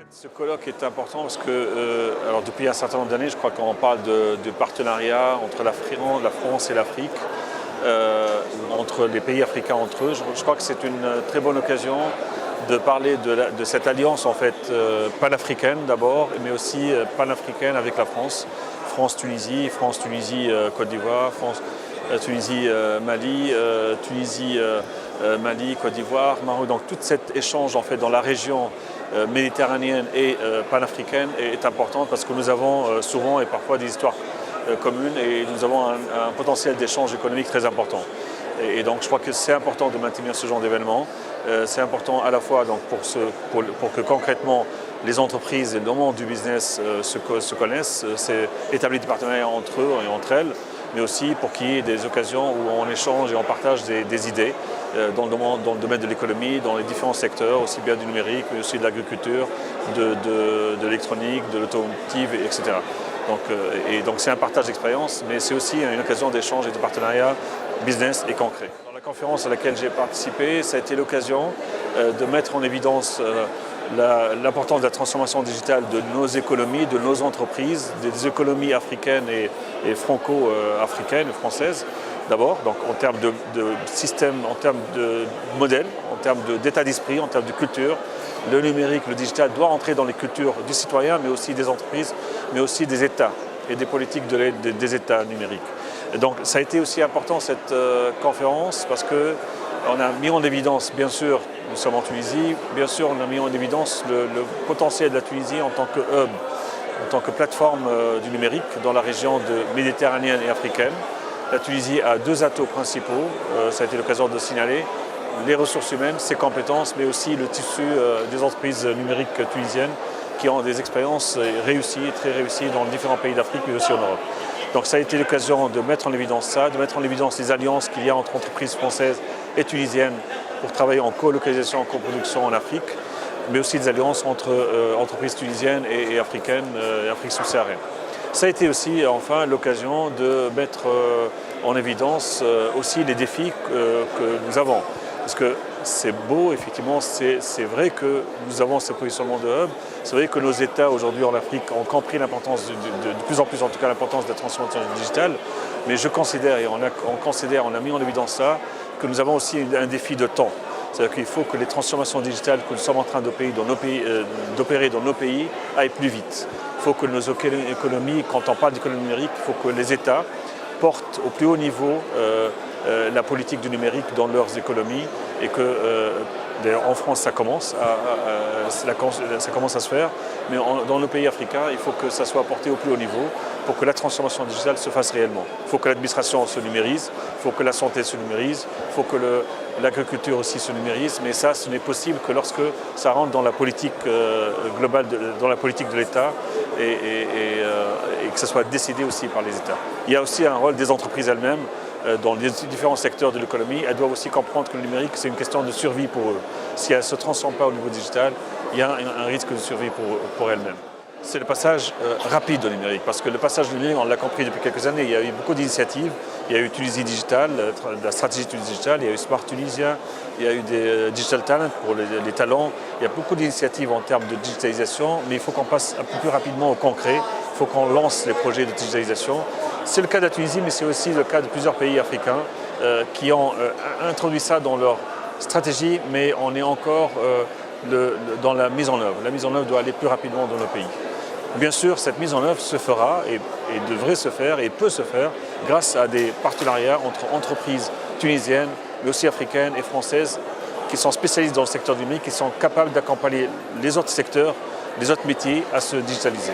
Ce colloque est important parce que alors depuis un certain nombre d'années, je crois qu'on parle de partenariat entre la France et l'Afrique, entre les pays africains entre eux. Je crois que c'est une très bonne occasion de parler de cette alliance en fait panafricaine d'abord, mais aussi panafricaine avec la France. France-Tunisie, France-Tunisie, Côte d'Ivoire, France-Tunisie, Mali, Tunisie, Mali, Côte d'Ivoire, Maroc. Donc tout cet échange en fait dans la région méditerranéenne et panafricaine est importante parce que nous avons souvent et parfois des histoires communes et nous avons un potentiel d'échange économique très important. Et donc je crois que c'est important de maintenir ce genre d'événement. C'est important à la fois donc, pour que concrètement les entreprises et le monde du business se connaissent, c'est établir des partenariats entre eux et entre elles, mais aussi pour qu'il y ait des occasions où on échange et on partage des idées dans le domaine de l'économie, dans les différents secteurs, aussi bien du numérique, mais aussi de l'agriculture, de l'électronique, de l'automotive, etc. Donc c'est un partage d'expérience, mais c'est aussi une occasion d'échange et de partenariat business et concret. Dans la conférence à laquelle j'ai participé, ça a été l'occasion de mettre en évidence l'importance de la transformation digitale de nos économies, de nos entreprises, des économies africaines et franco-africaines, françaises d'abord, donc en termes de système, en termes de modèle, en termes d'état d'esprit, en termes de culture. Le numérique, le digital doit entrer dans les cultures du citoyen, mais aussi des entreprises, mais aussi des États et des politiques des États numériques. Et donc ça a été aussi important cette conférence parce qu'on a mis en évidence, bien sûr, nous sommes en Tunisie, bien sûr on a mis en évidence le potentiel de la Tunisie en tant que hub, en tant que plateforme du numérique dans la région méditerranéenne et africaine. La Tunisie a deux atouts principaux, ça a été l'occasion de signaler, les ressources humaines, ses compétences, mais aussi le tissu des entreprises numériques tunisiennes qui ont des expériences réussies, très réussies dans différents pays d'Afrique, mais aussi en Europe. Donc ça a été l'occasion de mettre en évidence ça, de mettre en évidence les alliances qu'il y a entre entreprises françaises et tunisiennes pour travailler en co-localisation, en coproduction en Afrique, mais aussi des alliances entre entreprises tunisiennes et africaines, Afrique subsaharienne. Ça a été aussi enfin l'occasion de mettre en évidence aussi les défis que nous avons. Parce que c'est beau, effectivement, c'est vrai que nous avons ce positionnement de hub, c'est vrai que nos États aujourd'hui en Afrique ont compris l'importance, de plus en plus en tout cas l'importance de la transformation digitale, mais je considère, et on a mis en évidence ça, que nous avons aussi un défi de temps. C'est-à-dire qu'il faut que les transformations digitales que nous sommes en train d'opérer dans nos pays aillent plus vite. Il faut que nos économies, quand on parle d'économie numérique, il faut que les États portent au plus haut niveau la politique du numérique dans leurs économies et que, d'ailleurs en France ça commence à se faire, mais dans nos pays africains il faut que ça soit porté au plus haut niveau pour que la transformation digitale se fasse réellement. Il faut que l'administration se numérise, il faut que la santé se numérise, il faut que l'agriculture aussi se numérise, mais ça ce n'est possible que lorsque ça rentre dans la politique globale, dans la politique de l'État et que ça soit décidé aussi par les États. Il y a aussi un rôle des entreprises elles-mêmes dans les différents secteurs de l'économie. Elles doivent aussi comprendre que le numérique, c'est une question de survie pour eux. Si elles ne se transforment pas au niveau digital, il y a un risque de survie pour elles-mêmes. C'est le passage rapide au numérique, parce que le passage au numérique, on l'a compris depuis quelques années, il y a eu beaucoup d'initiatives. Il y a eu Tunisie Digital, la stratégie Tunisie Digital, il y a eu Smart Tunisia, il y a eu des Digital Talent pour les talents. Il y a beaucoup d'initiatives en termes de digitalisation, mais il faut qu'on passe un peu plus rapidement au concret. Il faut qu'on lance les projets de digitalisation. C'est le cas de la Tunisie, mais c'est aussi le cas de plusieurs pays africains qui ont introduit ça dans leur stratégie, mais on est encore dans la mise en œuvre. La mise en œuvre doit aller plus rapidement dans nos pays. Bien sûr, cette mise en œuvre se fera et devrait se faire et peut se faire grâce à des partenariats entre entreprises tunisiennes, mais aussi africaines et françaises qui sont spécialistes dans le secteur du numérique, qui sont capables d'accompagner les autres secteurs, les autres métiers à se digitaliser.